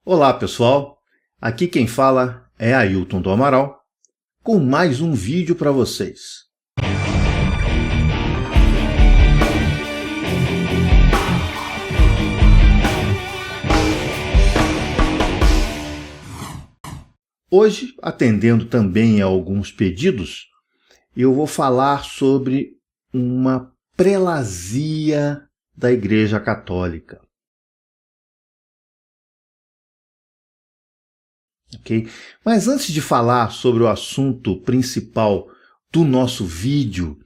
Olá pessoal, aqui quem fala é Ailton do Amaral, com mais um vídeo para vocês. Hoje, atendendo também a alguns pedidos, eu vou falar sobre uma prelazia da Igreja Católica. Okay? Mas antes de falar sobre o assunto principal do nosso vídeo,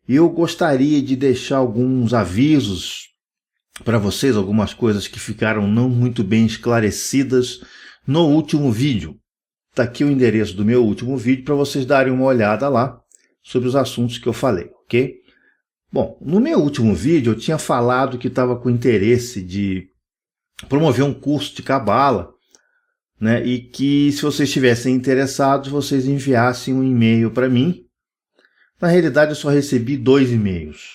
eu gostaria de deixar alguns avisos para vocês, algumas coisas que ficaram não muito bem esclarecidas no último vídeo. Está aqui o endereço do meu último vídeo para vocês darem uma olhada lá sobre os assuntos que eu falei, ok? Bom, no meu último vídeo eu tinha falado que estava com interesse de promover um curso de cabala, né, e que se vocês estivessem interessados, vocês enviassem um e-mail para mim. Na realidade, eu só recebi 2 e-mails,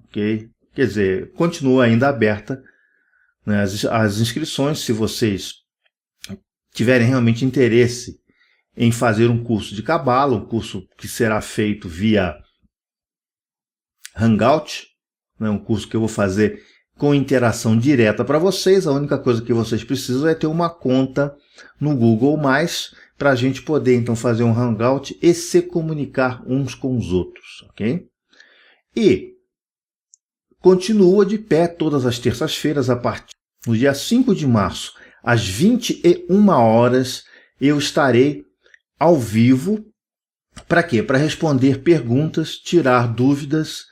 ok? Quer dizer, continua ainda aberta, né, as inscrições, se vocês tiverem realmente interesse em fazer um curso de cabala, um curso que será feito via Hangout, né, um curso que eu vou fazer com interação direta para vocês. A única coisa que vocês precisam é ter uma conta no Google+, para a gente poder então fazer um Hangout e se comunicar uns com os outros, ok? E continua de pé todas as terças-feiras, a partir do dia 5 de março, às 21 horas, eu estarei ao vivo. Para quê? Para responder perguntas, tirar dúvidas.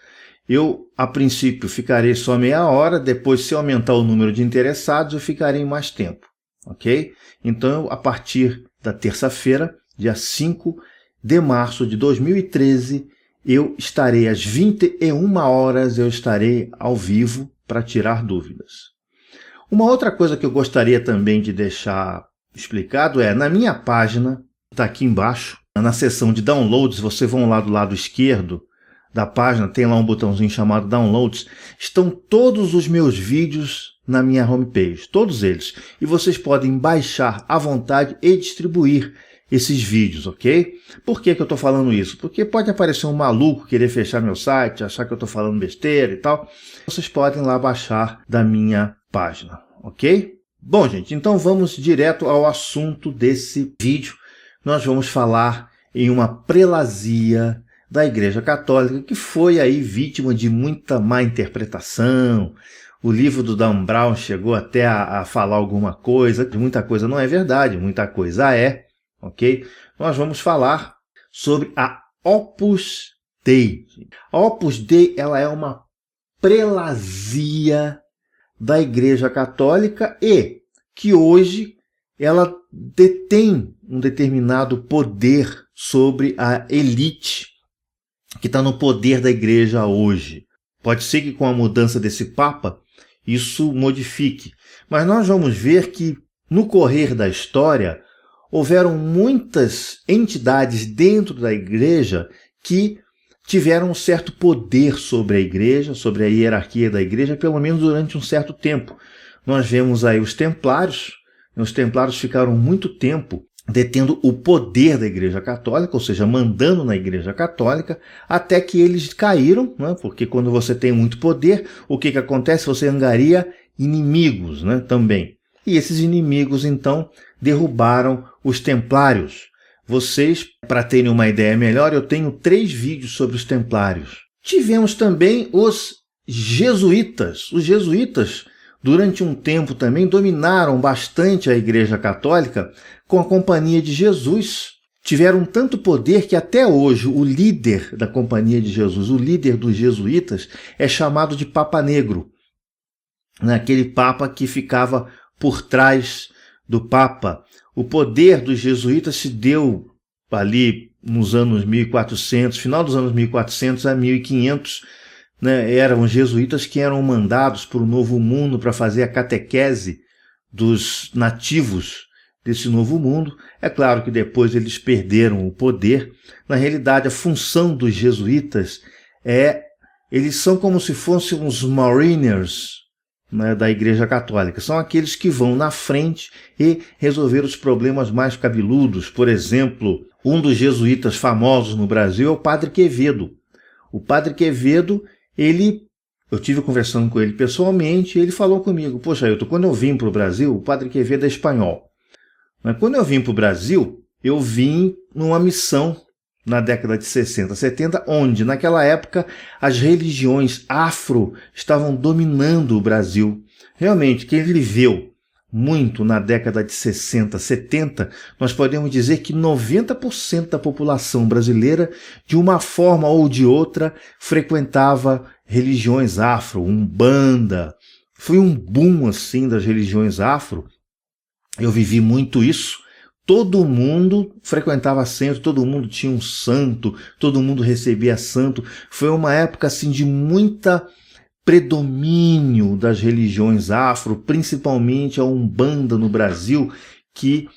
Eu, a princípio, ficarei só meia hora, depois, se aumentar o número de interessados, eu ficarei mais tempo, ok? Então, a partir da terça-feira, dia 5 de março de 2013, eu estarei às 21 horas, eu estarei ao vivo para tirar dúvidas. Uma outra coisa que eu gostaria também de deixar explicado é, na minha página, está aqui embaixo, na seção de downloads, vocês vão lá do lado esquerdo da página, tem lá um botãozinho chamado Downloads, estão todos os meus vídeos na minha homepage, todos eles. E vocês podem baixar à vontade e distribuir esses vídeos, ok? Por que eu estou falando isso? Porque pode aparecer um maluco querer fechar meu site, achar que eu estou falando besteira e tal. Vocês podem lá baixar da minha página, ok? Bom, gente, então vamos direto ao assunto desse vídeo. Nós vamos falar em uma prelazia da Igreja Católica, que foi aí vítima de muita má interpretação. O livro do Dan Brown chegou até a falar alguma coisa, que muita coisa não é verdade, muita coisa é, ok? Nós vamos falar sobre a Opus Dei. A Opus Dei, ela é uma prelazia da Igreja Católica e que hoje ela detém um determinado poder sobre a elite que está no poder da igreja hoje. Pode ser que com a mudança desse Papa isso modifique, mas nós vamos ver que no correr da história houveram muitas entidades dentro da igreja que tiveram um certo poder sobre a igreja, sobre a hierarquia da igreja, pelo menos durante um certo tempo. Nós vemos aí os templários. Os templários ficaram muito tempo detendo o poder da Igreja Católica, ou seja, mandando na Igreja Católica, até que eles caíram, né? Porque quando você tem muito poder, o que acontece? Você angaria inimigos, né? Também. E esses inimigos, então, derrubaram os templários. Vocês, para terem uma ideia melhor, eu tenho 3 vídeos sobre os templários. Tivemos também os jesuítas. Os jesuítas, durante um tempo também, dominaram bastante a Igreja Católica com a Companhia de Jesus. Tiveram tanto poder que até hoje o líder da Companhia de Jesus, o líder dos jesuítas, é chamado de Papa Negro. Aquele Papa que ficava por trás do Papa. O poder dos jesuítas se deu ali nos anos 1400, final dos anos 1400 a 1500, né, eram os jesuítas que eram mandados para o Novo Mundo para fazer a catequese dos nativos desse Novo Mundo. É claro que depois eles perderam o poder. Na realidade, a função dos jesuítas eles são como se fossem os mariners, né, da Igreja Católica. São aqueles que vão na frente e resolver os problemas mais cabeludos. Por exemplo, um dos jesuítas famosos no Brasil é o Padre Quevedo. O Padre Quevedo, eu tive conversando com ele pessoalmente e ele falou comigo: poxa, Ailton, quando eu vim para o Brasil, o Padre Quevedo é espanhol. Mas quando eu vim para o Brasil, eu vim numa missão na década de 60, 70, onde, naquela época, as religiões afro estavam dominando o Brasil. Realmente, quem viveu muito na década de 60, 70, nós podemos dizer que 90% da população brasileira, de uma forma ou de outra, frequentava religiões afro, umbanda. Foi um boom, assim, das religiões afro. Eu vivi muito isso. Todo mundo frequentava centro, todo mundo tinha um santo, todo mundo recebia santo. Foi uma época assim de muita predomínio das religiões afro, principalmente a Umbanda no Brasil, que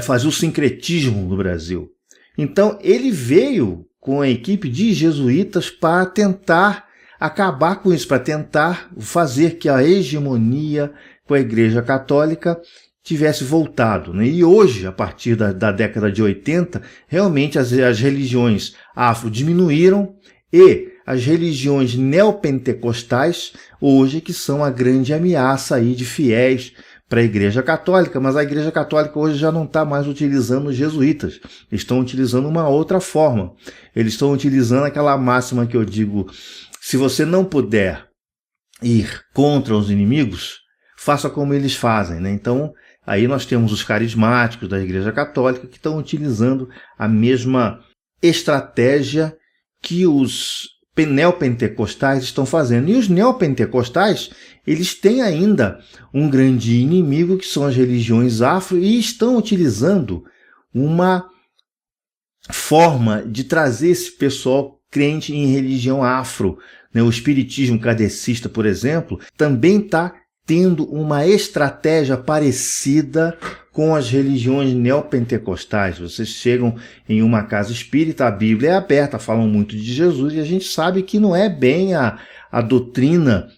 fazia o sincretismo no Brasil. Então ele veio com a equipe de jesuítas para tentar acabar com isso, para tentar fazer que a hegemonia com a Igreja Católica tivesse voltado, né? E hoje, a partir da década de 80, realmente as religiões afro diminuíram e as religiões neopentecostais, hoje, que são a grande ameaça aí de fiéis para a Igreja Católica, mas a Igreja Católica hoje já não está mais utilizando os jesuítas, estão utilizando uma outra forma. Eles estão utilizando aquela máxima que eu digo: se você não puder ir contra os inimigos, faça como eles fazem, né? Então, aí nós temos os carismáticos da Igreja Católica que estão utilizando a mesma estratégia que os neopentecostais estão fazendo. E os neopentecostais, eles têm ainda um grande inimigo, que são as religiões afro, e estão utilizando uma forma de trazer esse pessoal crente em religião afro, né? O espiritismo kardecista, por exemplo, também está tendo uma estratégia parecida com as religiões neopentecostais. Vocês chegam em uma casa espírita, a Bíblia é aberta, falam muito de Jesus, e a gente sabe que não é bem a doutrina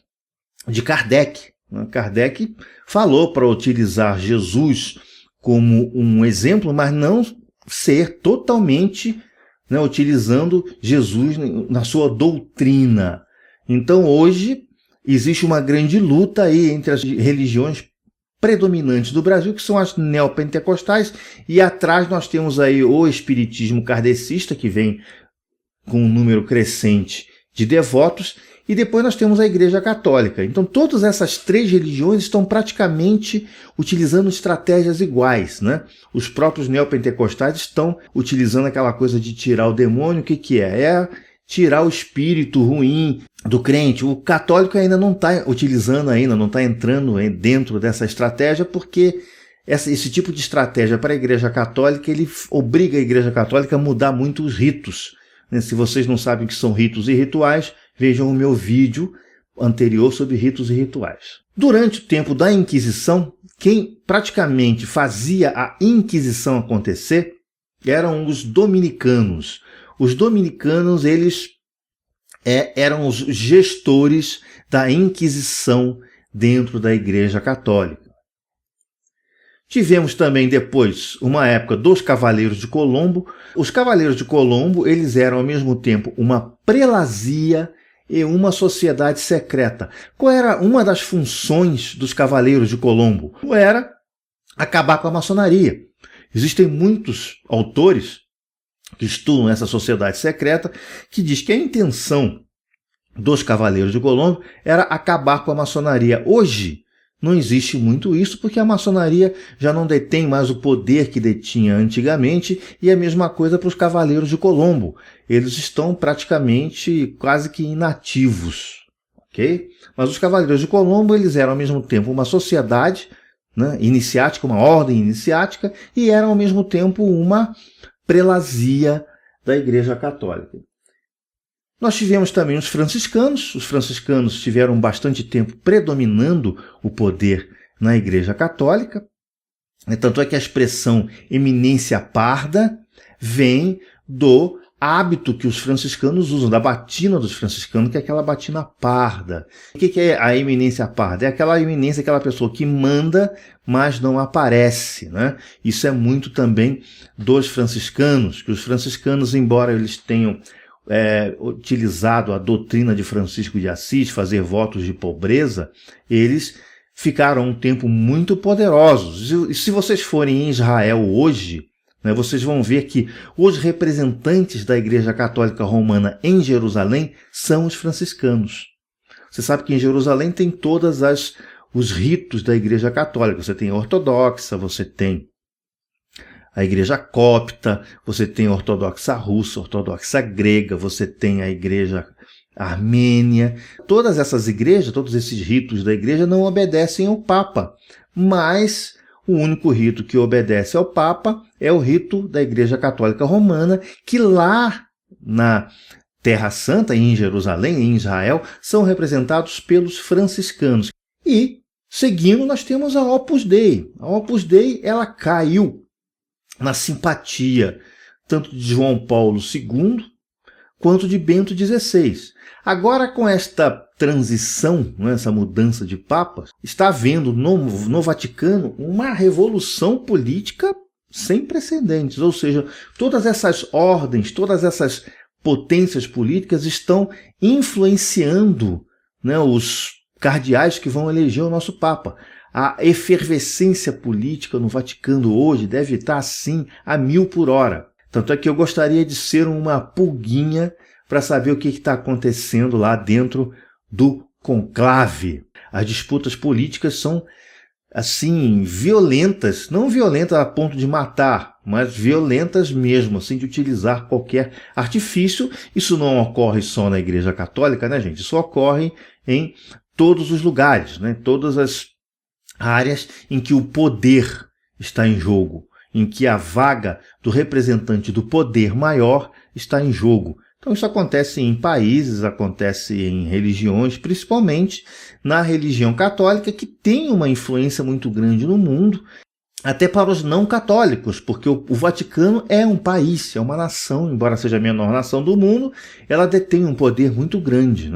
de Kardec. Kardec falou para utilizar Jesus como um exemplo, mas não ser totalmente, né, utilizando Jesus na sua doutrina. Então hoje existe uma grande luta aí entre as religiões predominantes do Brasil, que são as neopentecostais, e atrás nós temos aí o espiritismo kardecista, que vem com um número crescente de devotos, e depois nós temos a Igreja Católica. Então todas essas três religiões estão praticamente utilizando estratégias iguais, né? Os próprios neopentecostais estão utilizando aquela coisa de tirar o demônio. O que é? É tirar o espírito ruim do crente. O católico ainda não está utilizando, não está entrando dentro dessa estratégia, porque esse tipo de estratégia para a Igreja Católica, ele obriga a Igreja Católica a mudar muito os ritos. Se vocês não sabem o que são ritos e rituais, vejam o meu vídeo anterior sobre ritos e rituais. Durante o tempo da Inquisição, quem praticamente fazia a Inquisição acontecer eram os dominicanos. Os dominicanos, eles eram os gestores da Inquisição dentro da Igreja Católica. Tivemos também depois uma época dos Cavaleiros de Colombo. Os Cavaleiros de Colombo, eles eram ao mesmo tempo uma prelazia e uma sociedade secreta. Qual era uma das funções dos Cavaleiros de Colombo? Era acabar com a maçonaria. Existem muitos autores que estudam essa sociedade secreta, que diz que a intenção dos Cavaleiros de Colombo era acabar com a maçonaria. Hoje não existe muito isso, porque a maçonaria já não detém mais o poder que detinha antigamente, e a mesma coisa para os Cavaleiros de Colombo. Eles estão praticamente quase que inativos, ok? Mas os Cavaleiros de Colombo, eles eram ao mesmo tempo uma sociedade, né, iniciática, uma ordem iniciática, e eram ao mesmo tempo uma prelazia da Igreja Católica. Nós tivemos também os franciscanos. Os franciscanos tiveram bastante tempo predominando o poder na Igreja Católica. Tanto é que a expressão eminência parda vem do hábito que os franciscanos usam, da batina dos franciscanos, que é aquela batina parda. O que é a eminência parda? É aquela eminência, aquela pessoa que manda, mas não aparece, né? Isso é muito também dos franciscanos, que os franciscanos, embora eles tenham utilizado a doutrina de Francisco de Assis, fazer votos de pobreza, eles ficaram um tempo muito poderosos. E se vocês forem em Israel hoje, vocês vão ver que os representantes da Igreja Católica Romana em Jerusalém são os franciscanos. Você sabe que em Jerusalém tem todos os ritos da Igreja Católica. Você tem a ortodoxa, você tem a Igreja copta, você tem a ortodoxa russa, a ortodoxa grega, você tem a Igreja armênia. Todas essas igrejas, todos esses ritos da Igreja não obedecem ao Papa, mas o único rito que obedece ao Papa é o rito da Igreja Católica Romana, que lá na Terra Santa, em Jerusalém, em Israel, são representados pelos franciscanos. E, seguindo, nós temos a Opus Dei. A Opus Dei, ela caiu na simpatia tanto de João Paulo II quanto de Bento XVI. Agora, com esta transição, essa mudança de papas, está havendo no Vaticano uma revolução política sem precedentes. Ou seja, todas essas ordens, todas essas potências políticas estão influenciando, os cardeais que vão eleger o nosso Papa. A efervescência política no Vaticano hoje deve estar assim a 1000 por hora. Tanto é que eu gostaria de ser uma pulguinha para saber o que está acontecendo lá dentro do conclave. As disputas políticas são, assim, violentas, não violentas a ponto de matar, mas violentas mesmo, assim, de utilizar qualquer artifício. Isso não ocorre só na Igreja Católica, né, gente? Isso ocorre em todos os lugares, todas as áreas em que o poder está em jogo, em que a vaga do representante do poder maior está em jogo. Então isso acontece em países, acontece em religiões, principalmente na religião católica, que tem uma influência muito grande no mundo, até para os não católicos, porque o Vaticano é um país, é uma nação, embora seja a menor nação do mundo, ela detém um poder muito grande,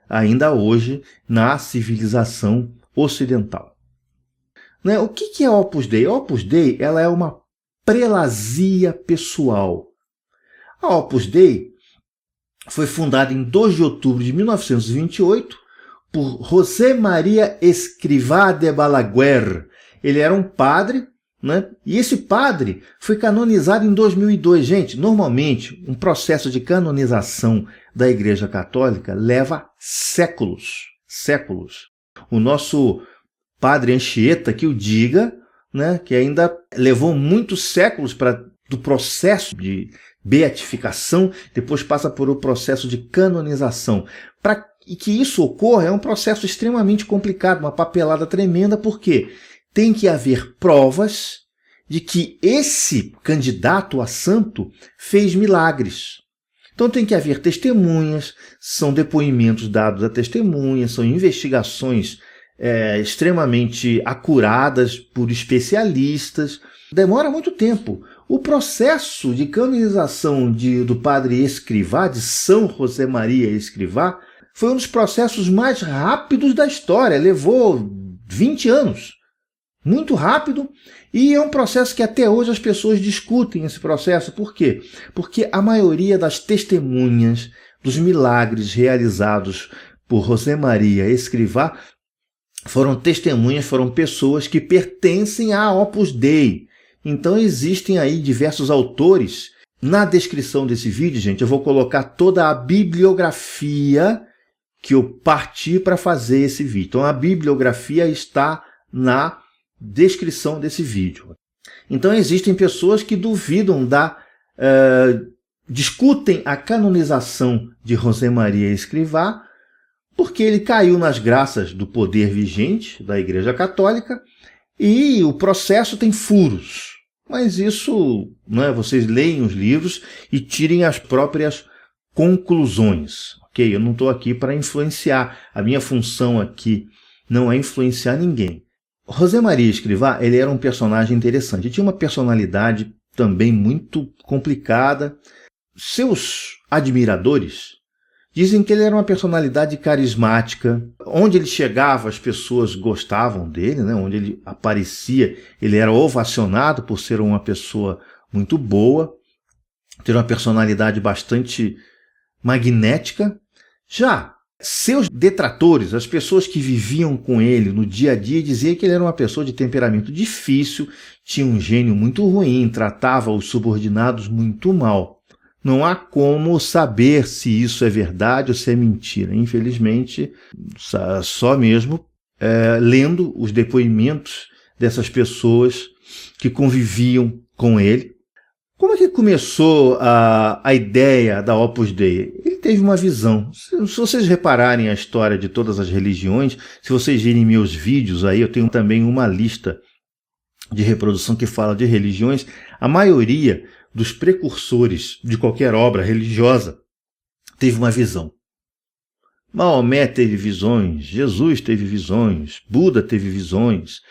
ainda hoje, na civilização ocidental. O que é a Opus Dei? A Opus Dei ela é uma prelazia pessoal. A Opus Dei foi fundada em 2 de outubro de 1928 por José Maria Escrivá de Balaguer. Ele era um padre, e esse padre foi canonizado em 2002. Gente, normalmente um processo de canonização da Igreja Católica leva séculos. O nosso padre Anchieta que o diga, que ainda levou muitos séculos do processo de beatificação, depois passa por o processo de canonização. Para que isso ocorra, é um processo extremamente complicado, uma papelada tremenda, porque tem que haver provas de que esse candidato a santo fez milagres. Então tem que haver testemunhas, são depoimentos dados a testemunhas, são investigações extremamente acuradas por especialistas. Demora muito tempo. O processo de canonização do padre Escrivá, de São José Maria Escrivá, foi um dos processos mais rápidos da história. Levou 20 anos. Muito rápido. E é um processo que até hoje as pessoas discutem esse processo. Por quê? Porque a maioria das testemunhas dos milagres realizados por José Maria Escrivá foram pessoas que pertencem à Opus Dei. Então existem aí diversos autores. Na descrição desse vídeo, gente, eu vou colocar toda a bibliografia que eu parti para fazer esse vídeo. Então a bibliografia está na descrição desse vídeo. Então existem pessoas que duvidam discutem a canonização de José Maria Escrivá, porque ele caiu nas graças do poder vigente da Igreja Católica e o processo tem furos. Mas isso, vocês leem os livros e tirem as próprias conclusões. Ok? Eu não estou aqui para influenciar. A minha função aqui não é influenciar ninguém. José Maria Escrivá, ele era um personagem interessante. Ele tinha uma personalidade também muito complicada. Seus admiradores dizem que ele era uma personalidade carismática. Onde ele chegava, as pessoas gostavam dele, né? Onde ele aparecia, ele era ovacionado por ser uma pessoa muito boa, ter uma personalidade bastante magnética. Já seus detratores, as pessoas que viviam com ele no dia a dia, diziam que ele era uma pessoa de temperamento difícil, tinha um gênio muito ruim, tratava os subordinados muito mal. Não há como saber se isso é verdade ou se é mentira. Infelizmente, só mesmo lendo os depoimentos dessas pessoas que conviviam com ele. Como é que começou a ideia da Opus Dei? Ele teve uma visão. Se vocês repararem a história de todas as religiões, se vocês virem meus vídeos aí, eu tenho também uma lista de reprodução que fala de religiões. A maioria dos precursores de qualquer obra religiosa teve uma visão. Maomé teve visões, Jesus teve visões, Buda teve visões.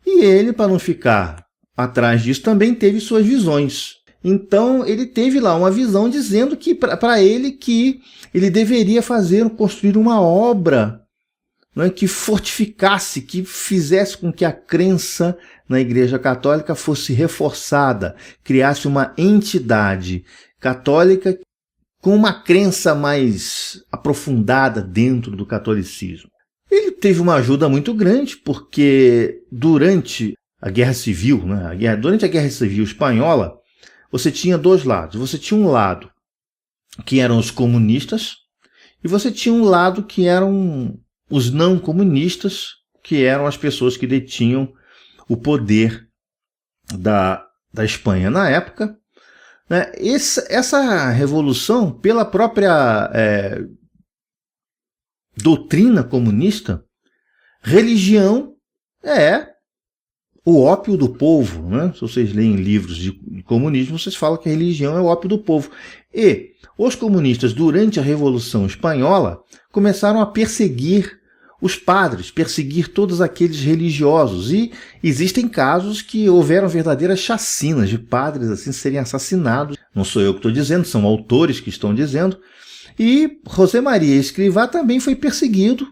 E ele, para não ficar atrás disso, também teve suas visões. Então, ele teve lá uma visão dizendo que para ele que ele deveria construir uma obra, né, que fortificasse, que fizesse com que a crença na Igreja Católica fosse reforçada, criasse uma entidade católica com uma crença mais aprofundada dentro do catolicismo. Ele teve uma ajuda muito grande, porque durante a Guerra Civil, né, durante a Guerra Civil Espanhola, você tinha dois lados. Você tinha um lado que eram os comunistas e você tinha um lado que eram os não comunistas, que eram as pessoas que detinham o poder da Espanha na época. Né? Essa revolução, pela própria doutrina comunista, religião é o ópio do povo, né? Se vocês leem livros de comunismo, vocês falam que a religião é o ópio do povo. E os comunistas, durante a Revolução Espanhola, começaram a perseguir os padres, perseguir todos aqueles religiosos. E existem casos que houveram verdadeiras chacinas de padres assim serem assassinados. Não sou eu que estou dizendo, são autores que estão dizendo. E José Maria Escrivá também foi perseguido.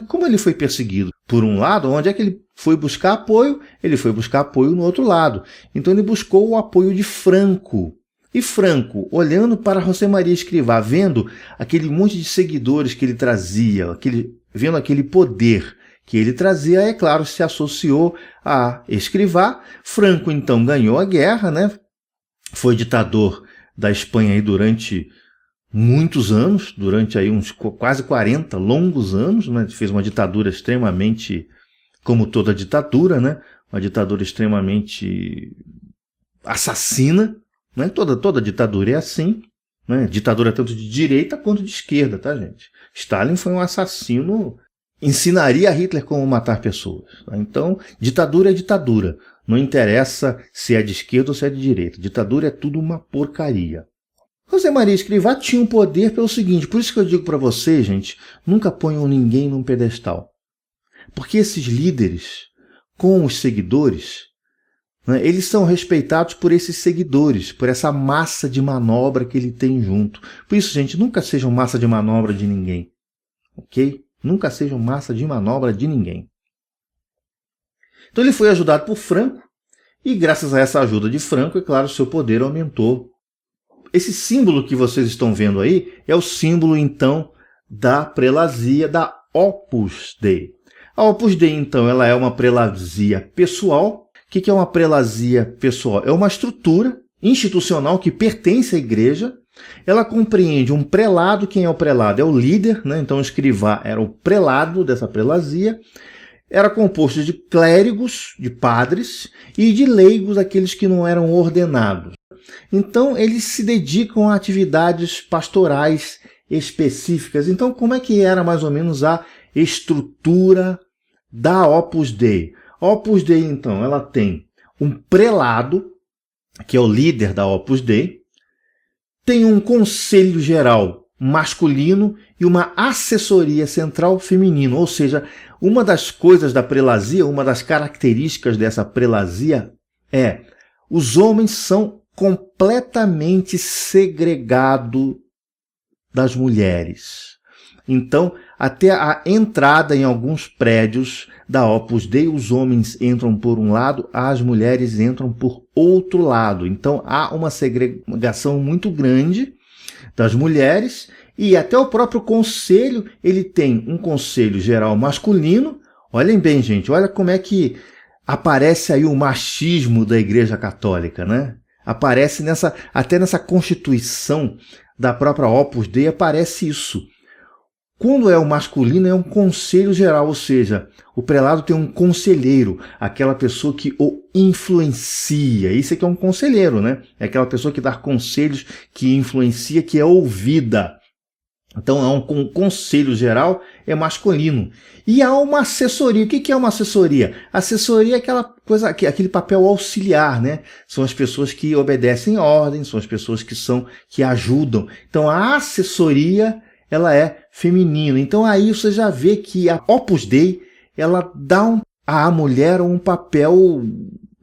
Como ele foi perseguido? Por um lado, onde é que ele foi buscar apoio? Ele foi buscar apoio no outro lado. Então ele buscou o apoio de Franco. E Franco, olhando para José Maria Escrivá, vendo aquele monte de seguidores que ele trazia, vendo aquele poder que ele trazia, é claro, se associou a Escrivá. Franco, então, ganhou a guerra, né? Foi ditador da Espanha aí durante muitos anos, durante aí uns quase 40 longos anos, né? Fez uma ditadura extremamente, como toda ditadura, né? Uma ditadura extremamente assassina, né? Toda ditadura é assim, né? Ditadura tanto de direita quanto de esquerda, tá, gente? Stalin foi um assassino, ensinaria a Hitler como matar pessoas. Tá? Então, ditadura é ditadura. Não interessa se é de esquerda ou se é de direita. Ditadura é tudo uma porcaria. José Maria Escrivá tinha um poder pelo seguinte, por isso que eu digo para vocês, gente, nunca ponham ninguém num pedestal. Porque esses líderes, com os seguidores, né, eles são respeitados por esses seguidores, por essa massa de manobra que ele tem junto. Por isso, gente, nunca sejam massa de manobra de ninguém. Ok? Nunca sejam massa de manobra de ninguém. Então ele foi ajudado por Franco, e graças a essa ajuda de Franco, é claro, seu poder aumentou. Esse símbolo que vocês estão vendo aí é o símbolo, então, da prelazia da Opus Dei. A Opus Dei, então, ela é uma prelazia pessoal. O que é uma prelazia pessoal? É uma estrutura institucional que pertence à igreja. Ela compreende um prelado. Quem é o prelado? É o líder, né? Então, o Escrivá era o prelado dessa prelazia. Era composto de clérigos, de padres, e de leigos, aqueles que não eram ordenados. Então, eles se dedicam a atividades pastorais específicas. Então, como é que era mais ou menos a estrutura da Opus Dei? A Opus Dei, então, ela tem um prelado, que é o líder da Opus Dei, tem um conselho geral masculino e uma assessoria central feminino, ou seja, uma das coisas da prelazia, uma das características dessa prelazia é os homens são completamente segregado das mulheres. Então, até a entrada em alguns prédios da Opus Dei, os homens entram por um lado, as mulheres entram por outro lado. Então, há uma segregação muito grande das mulheres, e até o próprio conselho, ele tem um conselho geral masculino. Olhem bem, gente, olha como é que aparece aí o machismo da Igreja Católica, né? Aparece até nessa constituição da própria Opus Dei, aparece isso. Quando é o masculino, é um conselho geral, ou seja, o prelado tem um conselheiro, aquela pessoa que o influencia. Isso aqui é um conselheiro, né? É aquela pessoa que dá conselhos, que influencia, que é ouvida. Então, é um conselho geral, é masculino. E há uma assessoria. O que é uma assessoria? Assessoria é aquela coisa, aquele papel auxiliar, né? São as pessoas que obedecem ordens, são as pessoas que ajudam. Então, a assessoria, ela é feminina. Então, aí você já vê que a Opus Dei, ela dá à mulher um papel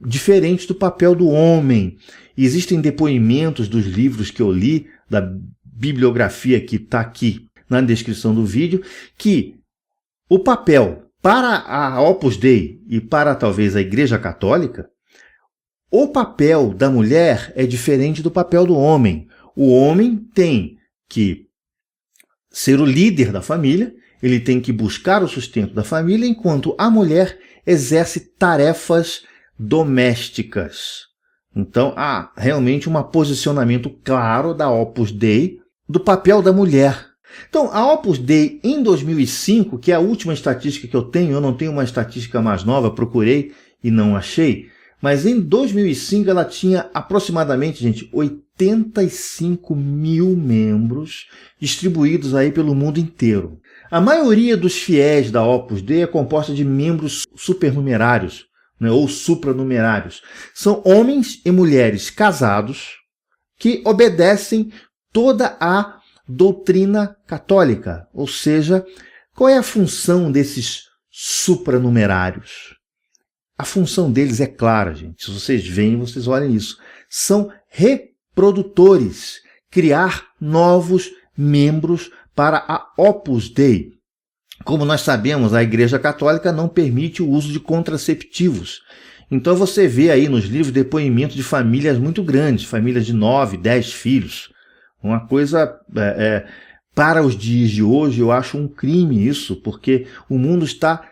diferente do papel do homem. E existem depoimentos dos livros que eu li, da bibliografia que está aqui na descrição do vídeo, que o papel para a Opus Dei e para talvez a Igreja Católica, o papel da mulher é diferente do papel do homem. O homem tem que ser o líder da família, ele tem que buscar o sustento da família, enquanto a mulher exerce tarefas domésticas. Então, há realmente um posicionamento claro da Opus Dei do papel da mulher. Então, a Opus Dei, em 2005, que é a última estatística que eu não tenho uma estatística mais nova, procurei e não achei, mas em 2005 ela tinha aproximadamente, gente, 85 mil membros distribuídos aí pelo mundo inteiro. A maioria dos fiéis da Opus Dei é composta de membros supernumerários, né, ou supranumerários. São homens e mulheres casados que obedecem toda a doutrina católica. Ou seja, qual é a função desses supranumerários? A função deles é clara, gente. Se vocês veem, vocês olhem isso. São reprodutores, criar novos membros para a Opus Dei. Como nós sabemos, a Igreja Católica não permite o uso de contraceptivos. Então você vê aí nos livros depoimentos de famílias muito grandes, famílias de 9, 10 filhos. Uma coisa, para os dias de hoje, eu acho um crime isso, porque o mundo está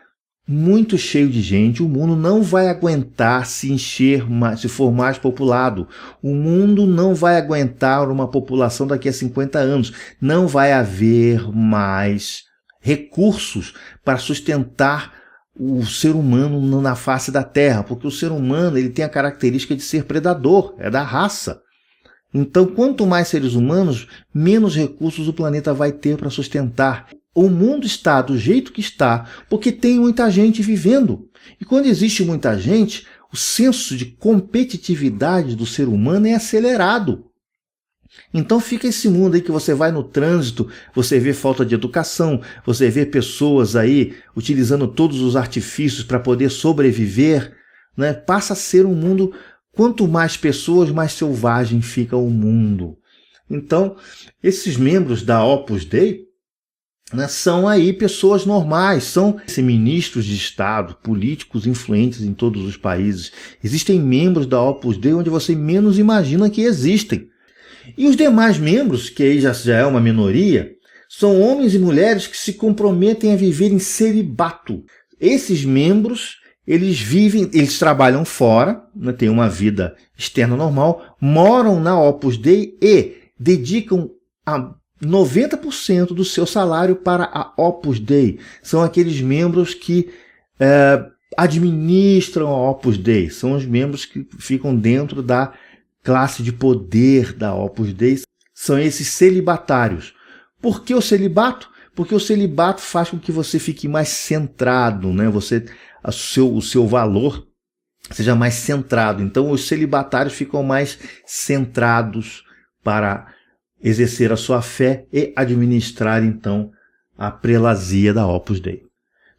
muito cheio de gente, o mundo não vai aguentar se encher, se for mais populado. O mundo não vai aguentar uma população daqui a 50 anos. Não vai haver mais recursos para sustentar o ser humano na face da Terra, porque o ser humano ele tem a característica de ser predador, é da raça. Então, quanto mais seres humanos, menos recursos o planeta vai ter para sustentar. O mundo está do jeito que está, porque tem muita gente vivendo. E quando existe muita gente, o senso de competitividade do ser humano é acelerado. Então fica esse mundo aí que você vai no trânsito, você vê falta de educação, você vê pessoas aí utilizando todos os artifícios para poder sobreviver, né? Passa a ser um mundo, quanto mais pessoas, mais selvagem fica o mundo. Então, esses membros da Opus Dei, né, são aí pessoas normais, são ministros de Estado, políticos influentes em todos os países. Existem membros da Opus Dei onde você menos imagina que existem. E os demais membros, que aí já é uma minoria, são homens e mulheres que se comprometem a viver em celibato. Esses membros, eles trabalham fora, né, têm uma vida externa normal, moram na Opus Dei e dedicam a 90% do seu salário para a Opus Dei. São aqueles membros que administram a Opus Dei, são os membros que ficam dentro da classe de poder da Opus Dei, são esses celibatários. Por que o celibato? Porque o celibato faz com que você fique mais centrado, né? O seu valor seja mais centrado. Então os celibatários ficam mais centrados para exercer a sua fé e administrar então a prelazia da Opus Dei.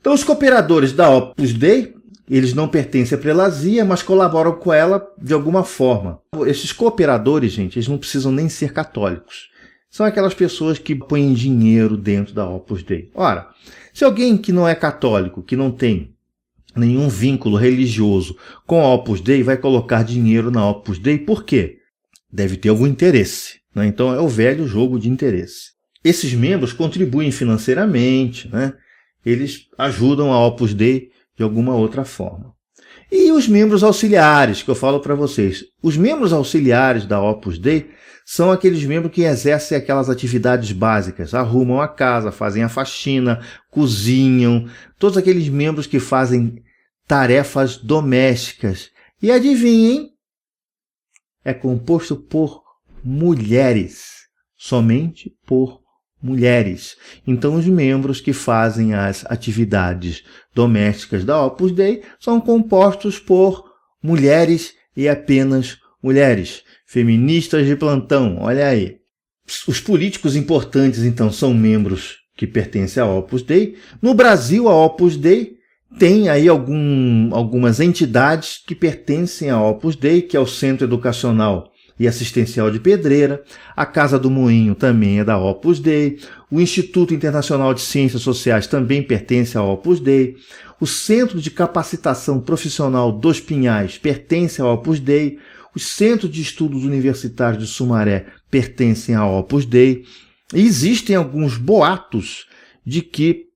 Então os cooperadores da Opus Dei Eles não pertencem à prelazia, mas colaboram com ela de alguma forma. Esses cooperadores, gente, eles não precisam nem ser católicos. São aquelas pessoas que põem dinheiro dentro da Opus Dei. Ora, se alguém que não é católico, que não tem nenhum vínculo religioso com a Opus Dei, vai colocar dinheiro na Opus Dei, por quê? Deve ter algum interesse, né? Então é o velho jogo de interesse. Esses membros contribuem financeiramente, né? Eles ajudam a Opus Dei de alguma outra forma. E os membros auxiliares, que eu falo para vocês. Os membros auxiliares da Opus Dei são aqueles membros que exercem aquelas atividades básicas, arrumam a casa, fazem a faxina, cozinham, todos aqueles membros que fazem tarefas domésticas. E adivinhem, é composto por mulheres, somente por mulheres. Então, os membros que fazem as atividades domésticas da Opus Dei são compostos por mulheres e apenas mulheres. Feministas de plantão, olha aí. Os políticos importantes, então, são membros que pertencem à Opus Dei. No Brasil, a Opus Dei tem aí algumas entidades que pertencem à Opus Dei, que é o Centro Educacional e Assistencial de Pedreira, a Casa do Moinho também é da Opus Dei, o Instituto Internacional de Ciências Sociais também pertence à Opus Dei, o Centro de Capacitação Profissional dos Pinhais pertence à Opus Dei, o Centro de Estudos Universitários de Sumaré pertencem à Opus Dei, e existem alguns boatos de que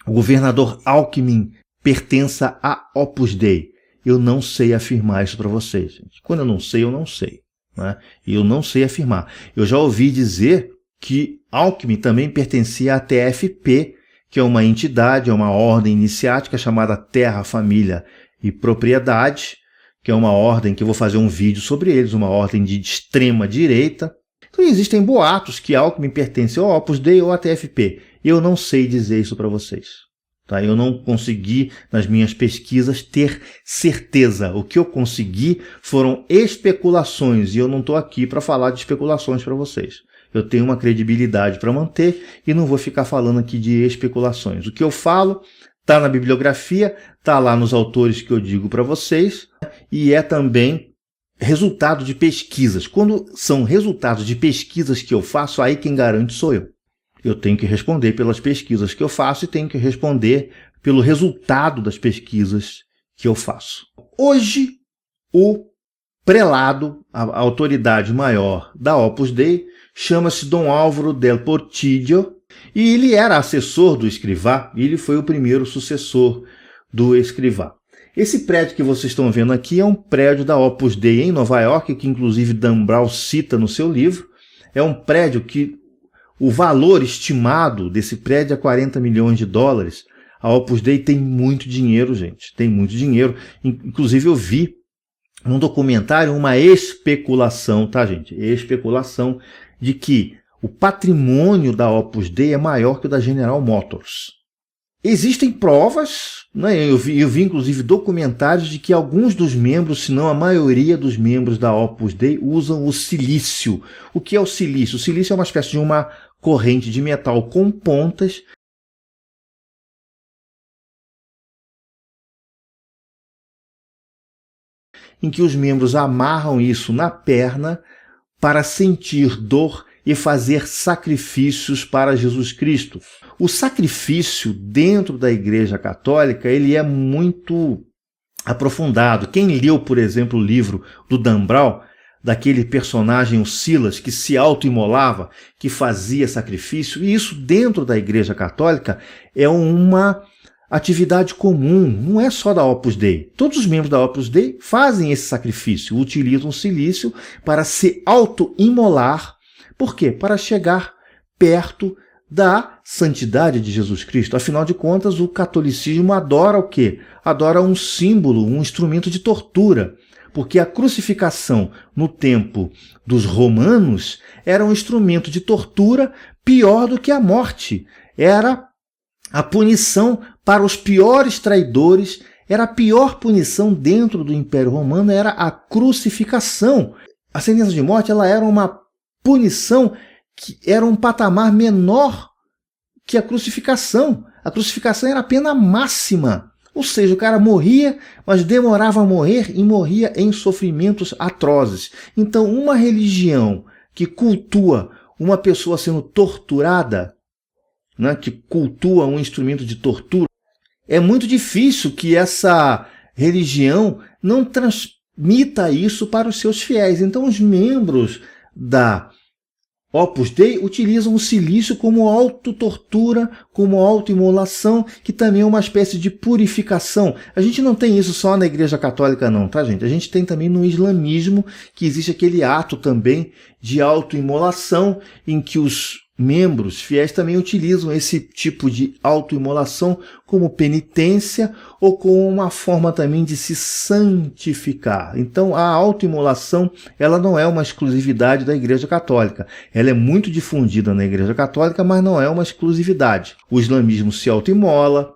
o governador Alckmin pertença à Opus Dei. Eu não sei afirmar isso para vocês, gente. Quando eu não sei, eu não sei. Né? E eu não sei afirmar. Eu já ouvi dizer que Alckmin também pertencia à TFP, que é uma entidade, é uma ordem iniciática chamada Terra, Família e Propriedade, que é uma ordem que eu vou fazer um vídeo sobre eles, uma ordem de extrema direita. Então existem boatos que Alckmin pertence ao Opus Dei ou à TFP. Eu não sei dizer isso para vocês. Tá? Eu não consegui, nas minhas pesquisas, ter certeza. O que eu consegui foram especulações, e eu não estou aqui para falar de especulações para vocês. Eu tenho uma credibilidade para manter e não vou ficar falando aqui de especulações. O que eu falo está na bibliografia, está lá nos autores que eu digo para vocês, e é também resultado de pesquisas. Quando são resultados de pesquisas que eu faço, aí quem garante sou eu. Eu tenho que responder pelas pesquisas que eu faço e tenho que responder pelo resultado das pesquisas que eu faço. Hoje, o prelado, a autoridade maior da Opus Dei, chama-se Dom Álvaro del Portillo, e ele era assessor do escrivá, e ele foi o primeiro sucessor do escrivá. Esse prédio que vocês estão vendo aqui é um prédio da Opus Dei em Nova York, que inclusive Dan Brown cita no seu livro. É um prédio que o valor estimado desse prédio é 40 milhões de dólares. A Opus Dei tem muito dinheiro, gente. Tem muito dinheiro. Inclusive eu vi num documentário uma especulação, tá, gente? Especulação de que o patrimônio da Opus Dei é maior que o da General Motors. Existem provas, né? Eu vi inclusive documentários de que alguns dos membros, se não a maioria dos membros da Opus Dei, usam o silício. O que é o silício? O silício é uma espécie de uma corrente de metal com pontas em que os membros amarram isso na perna para sentir dor e fazer sacrifícios para Jesus Cristo. O sacrifício dentro da Igreja Católica ele é muito aprofundado. Quem leu, por exemplo, o livro do Dan Brown, daquele personagem, o Silas, que se auto-imolava, que fazia sacrifício, e isso dentro da Igreja Católica é uma atividade comum, não é só da Opus Dei. Todos os membros da Opus Dei fazem esse sacrifício, utilizam silício para se auto-imolar. Por quê? Para chegar perto da santidade de Jesus Cristo. Afinal de contas, o catolicismo adora o quê? Adora um símbolo, um instrumento de tortura. Porque a crucificação no tempo dos romanos era um instrumento de tortura pior do que a morte. Era a punição para os piores traidores, era a pior punição dentro do Império Romano, era a crucificação. A sentença de morte ela era uma punição que era um patamar menor que a crucificação. A crucificação era a pena máxima. Ou seja, o cara morria, mas demorava a morrer e morria em sofrimentos atrozes. Então, uma religião que cultua uma pessoa sendo torturada, né, que cultua um instrumento de tortura, é muito difícil que essa religião não transmita isso para os seus fiéis. Então, os membros da Opus Dei utilizam o silício como autotortura, como autoimolação, que também é uma espécie de purificação. A gente não tem isso só na Igreja Católica não, tá, gente? A gente tem também no islamismo, que existe aquele ato também de autoimolação, em que os membros fiéis também utilizam esse tipo de autoimolação como penitência ou como uma forma também de se santificar. Então a autoimolação, ela não é uma exclusividade da Igreja Católica. Ela é muito difundida na Igreja Católica, mas não é uma exclusividade. O islamismo se autoimola,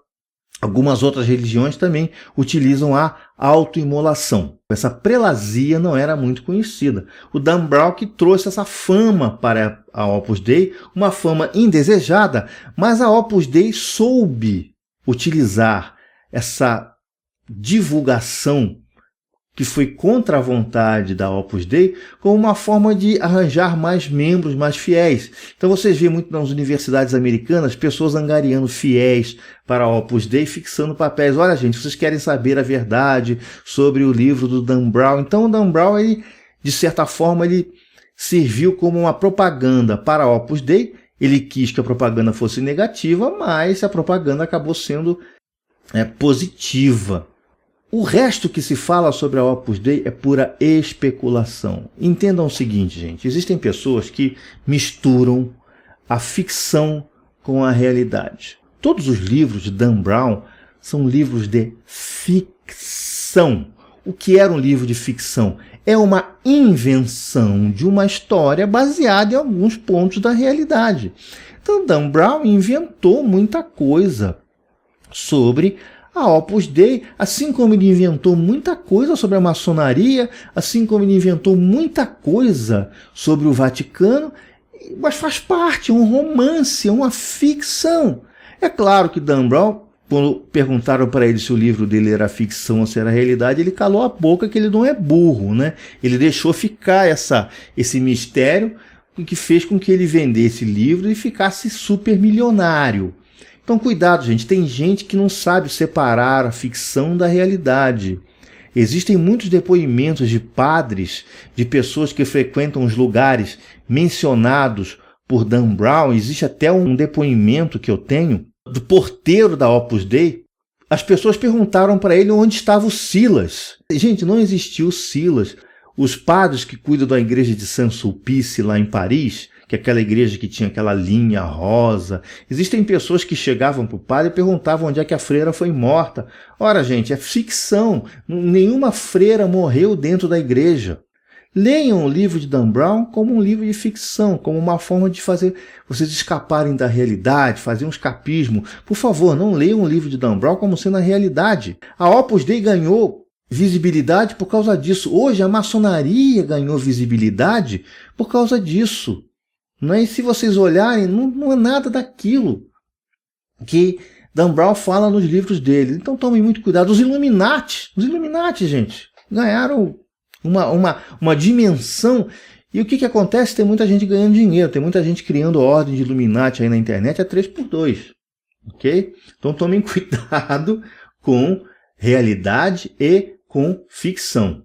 algumas outras religiões também utilizam a autoimolação. Essa prelazia não era muito conhecida. O Dan Brown que trouxe essa fama para a Opus Dei, uma fama indesejada, mas a Opus Dei soube utilizar essa divulgação que foi contra a vontade da Opus Dei, como uma forma de arranjar mais membros, mais fiéis. Então vocês veem muito nas universidades americanas, pessoas angariando fiéis para a Opus Dei, fixando papéis. Olha, gente, vocês querem saber a verdade sobre o livro do Dan Brown. Então o Dan Brown, ele, de certa forma, ele serviu como uma propaganda para a Opus Dei. Ele quis que a propaganda fosse negativa, mas a propaganda acabou sendo positiva. O resto que se fala sobre a Opus Dei é pura especulação. Entendam o seguinte, gente. Existem pessoas que misturam a ficção com a realidade. Todos os livros de Dan Brown são livros de ficção. O que era um livro de ficção? É uma invenção de uma história baseada em alguns pontos da realidade. Então, Dan Brown inventou muita coisa sobre a Opus Dei, assim como ele inventou muita coisa sobre a maçonaria, assim como ele inventou muita coisa sobre o Vaticano, mas faz parte, é um romance, é uma ficção. É claro que Dan Brown, quando perguntaram para ele se o livro dele era ficção ou se era realidade, ele calou a boca, que ele não é burro, né? Ele deixou ficar esse mistério, que fez com que ele vendesse livro e ficasse super milionário. Então cuidado, gente, tem gente que não sabe separar a ficção da realidade. Existem muitos depoimentos de padres, de pessoas que frequentam os lugares mencionados por Dan Brown. Existe até um depoimento que eu tenho do porteiro da Opus Dei. As pessoas perguntaram para ele onde estava o Silas. Gente, não existiu Silas. Os padres que cuidam da igreja de Saint-Sulpice lá em Paris, que é aquela igreja que tinha aquela linha rosa. Existem pessoas que chegavam para o padre e perguntavam onde é que a freira foi morta. Ora, gente, é ficção. Nenhuma freira morreu dentro da igreja. Leiam o livro de Dan Brown como um livro de ficção, como uma forma de fazer vocês escaparem da realidade, fazer um escapismo. Por favor, não leiam o livro de Dan Brown como sendo a realidade. A Opus Dei ganhou visibilidade por causa disso. Hoje a maçonaria ganhou visibilidade por causa disso. E se vocês olharem, não é nada daquilo que Dan Brown fala nos livros dele. Então tomem muito cuidado. Os Illuminati, gente, ganharam uma dimensão. E o que acontece? Tem muita gente ganhando dinheiro, tem muita gente criando ordem de Illuminati aí na internet a 3x2. Ok? Então tomem cuidado com realidade e com ficção.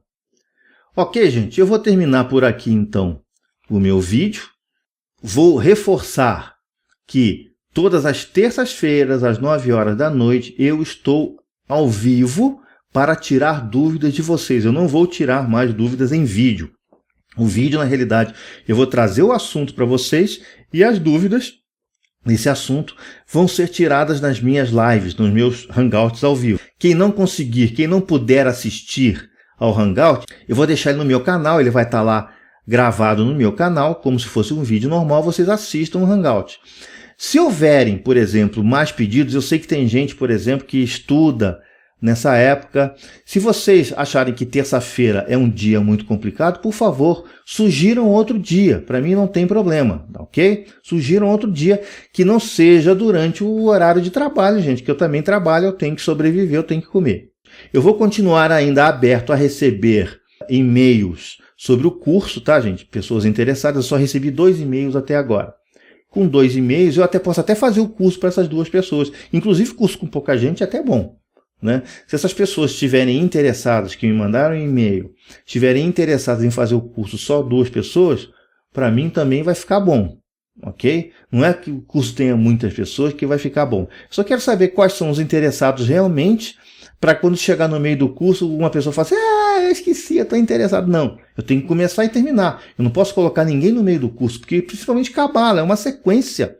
Ok, gente? Eu vou terminar por aqui então o meu vídeo. Vou reforçar que todas as terças-feiras, às 9 horas da noite, eu estou ao vivo para tirar dúvidas de vocês. Eu não vou tirar mais dúvidas em vídeo. O vídeo, na realidade, eu vou trazer o assunto para vocês e as dúvidas nesse assunto vão ser tiradas nas minhas lives, nos meus hangouts ao vivo. Quem não conseguir, quem não puder assistir ao hangout, eu vou deixar ele no meu canal, ele vai estar lá gravado no meu canal, como se fosse um vídeo normal, vocês assistam o hangout. Se houverem, por exemplo, mais pedidos, eu sei que tem gente, por exemplo, que estuda nessa época. Se vocês acharem que terça-feira é um dia muito complicado, por favor, sugiram outro dia. Para mim não tem problema, ok? Sugiram outro dia que não seja durante o horário de trabalho, gente, que eu também trabalho, eu tenho que sobreviver, eu tenho que comer. Eu vou continuar ainda aberto a receber e-mails sobre o curso, tá, gente? Pessoas interessadas, eu só recebi 2 e-mails até agora. Com 2 e-mails, eu posso até fazer o curso para essas 2 pessoas. Inclusive, curso com pouca gente é até bom, né? Se essas pessoas estiverem interessadas, que me mandaram um e-mail, estiverem interessadas em fazer o curso só 2 pessoas, para mim também vai ficar bom, ok? Não é que o curso tenha muitas pessoas que vai ficar bom. Eu só quero saber quais são os interessados realmente, para quando chegar no meio do curso, uma pessoa fala assim, eu esqueci, eu estou interessado. Não, eu tenho que começar e terminar. Eu não posso colocar ninguém no meio do curso, porque principalmente Cabala é uma sequência.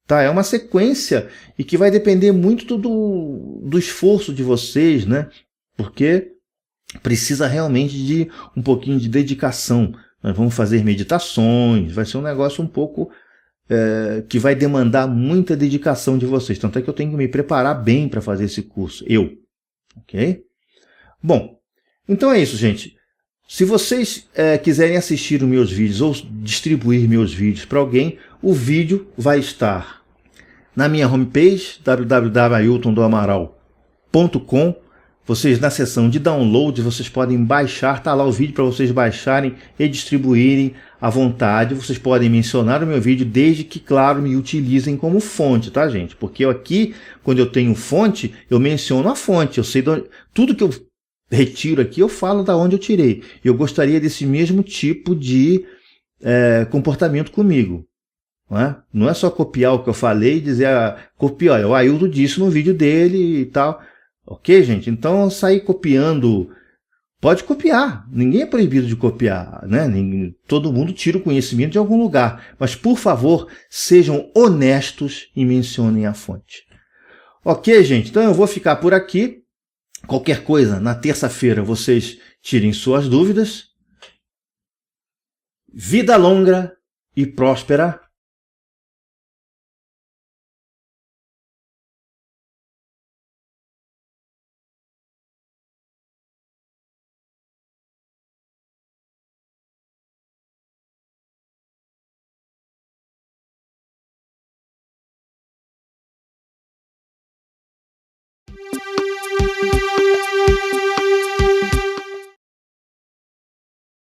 Tá? É uma sequência e que vai depender muito do esforço de vocês, né? Porque precisa realmente de um pouquinho de dedicação. Nós vamos fazer meditações, vai ser um negócio um pouco que vai demandar muita dedicação de vocês. Tanto é que eu tenho que me preparar bem para fazer esse curso. Ok? Bom, então é isso, gente. Se vocês quiserem assistir os meus vídeos ou distribuir meus vídeos para alguém, o vídeo vai estar na minha homepage, www.ailtondoamaral.com. Vocês, na seção de download, vocês podem baixar, tá lá o vídeo para vocês baixarem e distribuírem à vontade. Vocês podem mencionar o meu vídeo, desde que, claro, me utilizem como fonte, tá, gente? Porque eu aqui, quando eu tenho fonte, eu menciono a fonte. Eu sei tudo que eu retiro aqui, eu falo da onde eu tirei. Eu gostaria desse mesmo tipo de comportamento comigo. Não é só copiar o que eu falei e dizer, copiar, o Ailton disse no vídeo dele e tal. Ok, gente? Então, sair copiando, pode copiar. Ninguém é proibido de copiar, né? Todo mundo tira o conhecimento de algum lugar. Mas, por favor, sejam honestos e mencionem a fonte. Ok, gente? Então, eu vou ficar por aqui. Qualquer coisa, na terça-feira, vocês tirem suas dúvidas. Vida longa e próspera.